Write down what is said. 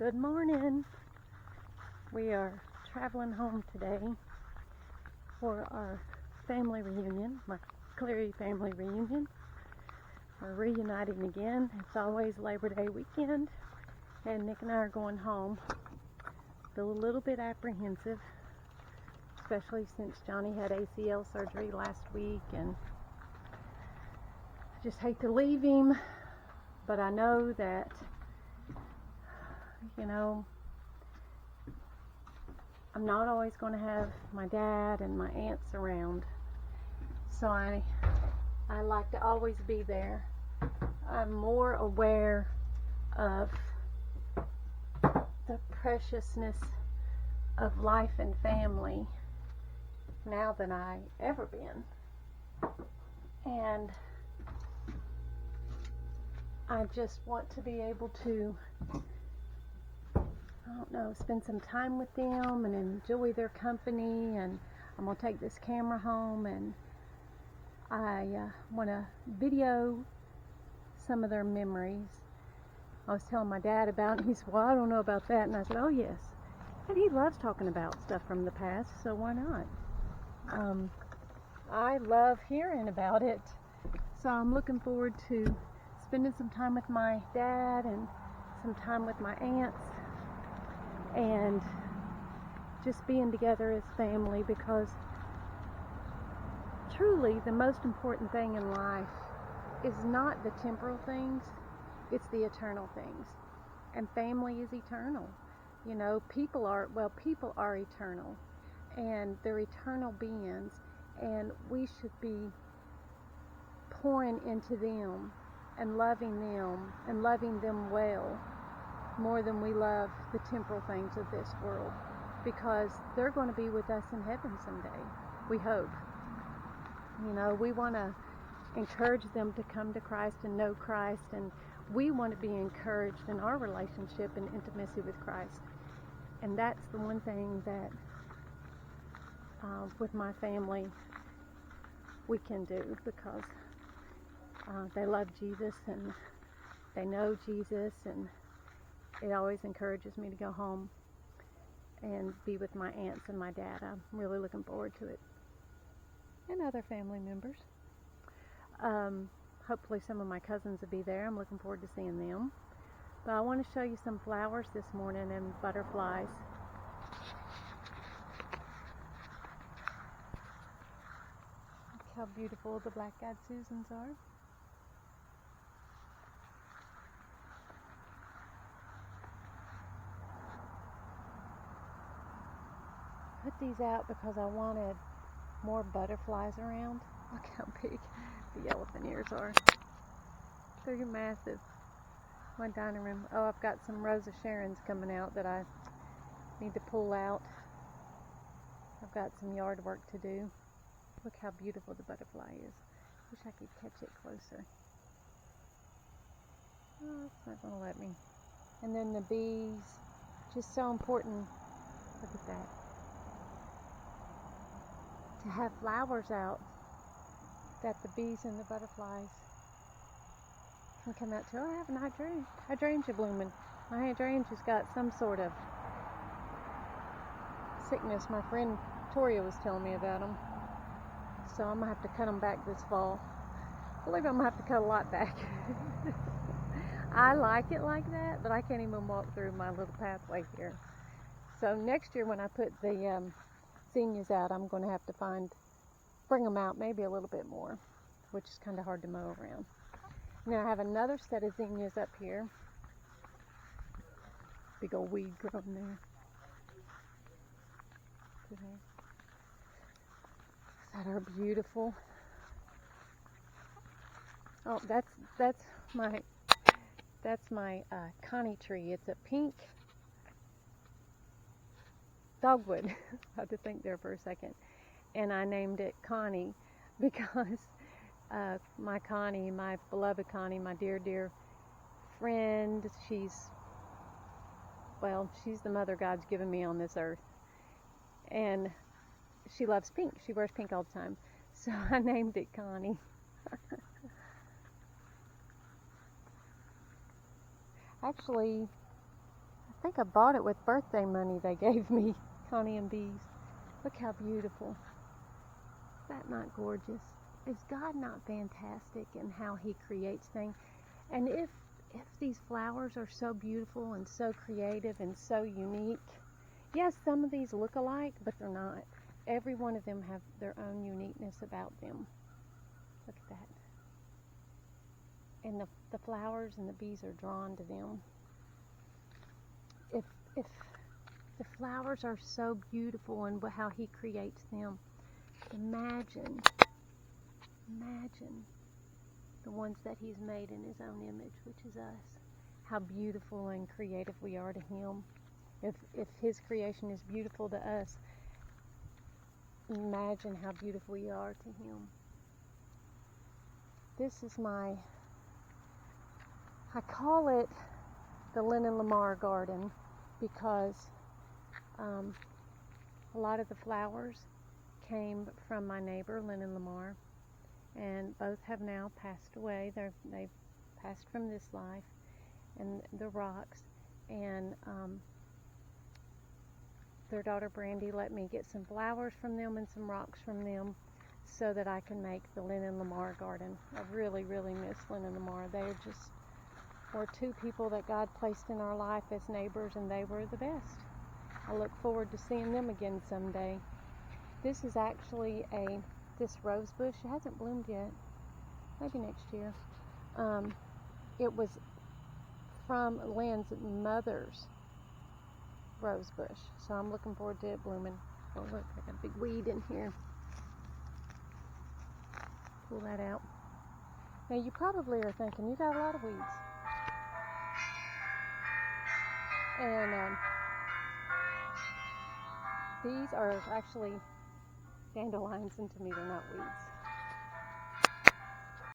Good morning. We are traveling home today for our family reunion, my Cleary family reunion. We're reuniting again. It's always Labor Day weekend, and Nick and I are going home. Feel a little bit apprehensive, especially since Johnny had ACL surgery last week, and I just hate to leave him, but I know that, I'm not always going to have my dad and my aunts around, so I like to always be there. I'm more aware of the preciousness of life and family now than I ever been, and I just want to be able to spend some time with them and enjoy their company. And I'm going to take this camera home, and I want to video some of their memories. I was telling my dad about it, and he said, well, I don't know about that. And I said, oh yes. And he loves talking about stuff from the past, so why not? I love hearing about it, so I'm looking forward to spending some time with my dad and some time with my aunts, and just being together as family, because truly the most important thing in life is not the temporal things, it's the eternal things. And family is eternal. People are eternal, and they're eternal beings, and we should be pouring into them and loving them well, more than we love the temporal things of this world, because they're going to be with us in heaven someday, we hope. We want to encourage them to come to Christ and know Christ, and we want to be encouraged in our relationship and intimacy with Christ. And that's the one thing that with my family we can do, because they love Jesus and they know Jesus, and it always encourages me to go home and be with my aunts and my dad. I'm really looking forward to it. And other family members. Hopefully some of my cousins will be there. I'm looking forward to seeing them. But I want to show you some flowers this morning and butterflies. Look how beautiful the black-eyed Susans are. Put these out because I wanted more butterflies around. Look how big the elephant ears are. They're massive. My dining room. Oh, I've got some Rosa Sharons coming out that I need to pull out. I've got some yard work to do. Look how beautiful the butterfly is. Wish I could catch it closer. Oh, it's not going to let me. And then the bees. Just so important. Look at that. To have flowers out that the bees and the butterflies can come out to. Oh, I have an hydrangea blooming. My hydrangea's got some sort of sickness. My friend Toria was telling me about them. So I'm going to have to cut them back this fall. I believe I'm going to have to cut a lot back. I like it like that, but I can't even walk through my little pathway here. So next year when I put the zinnias out, I'm going to have to bring them out maybe a little bit more, which is kind of hard to mow around. Now I have another set of zinnias up here. Big old weed growing there. That are beautiful. Oh, that's my Connie tree. It's a pink dogwood. I had to think there for a second. And I named it Connie because my Connie, my beloved Connie, my dear, dear friend, she's the mother God's given me on this earth. And she loves pink. She wears pink all the time. So I named it Connie. Actually, I I think I bought it with birthday money they gave me, Connie and Bees. Look how beautiful. Is that not gorgeous? Is God not fantastic in how He creates things? And if these flowers are so beautiful and so creative and so unique, yes, some of these look alike, but they're not. Every one of them have their own uniqueness about them. Look at that. And the flowers and the bees are drawn to them. If the flowers are so beautiful and how He creates them, imagine the ones that He's made in His own image, which is us. How beautiful and creative we are to Him. If His creation is beautiful to us, imagine how beautiful we are to Him. This is I call it the Lennon Lamar garden because a lot of the flowers came from my neighbor, Lennon Lamar, and both have now passed away. They've passed from this life, and the rocks, and their daughter Brandy let me get some flowers from them and some rocks from them so that I can make the Lennon Lamar garden. I really, really miss Lennon Lamar. They were two people that God placed in our life as neighbors, and they were the best. I look forward to seeing them again someday. This is actually this rose bush. It hasn't bloomed yet. Maybe next year. It was from Lynn's mother's rose bush, so I'm looking forward to it blooming. Oh look, I got a big weed in here. Pull that out. Now you probably are thinking, you got a lot of weeds. And these are actually dandelions, and to me they're not weeds.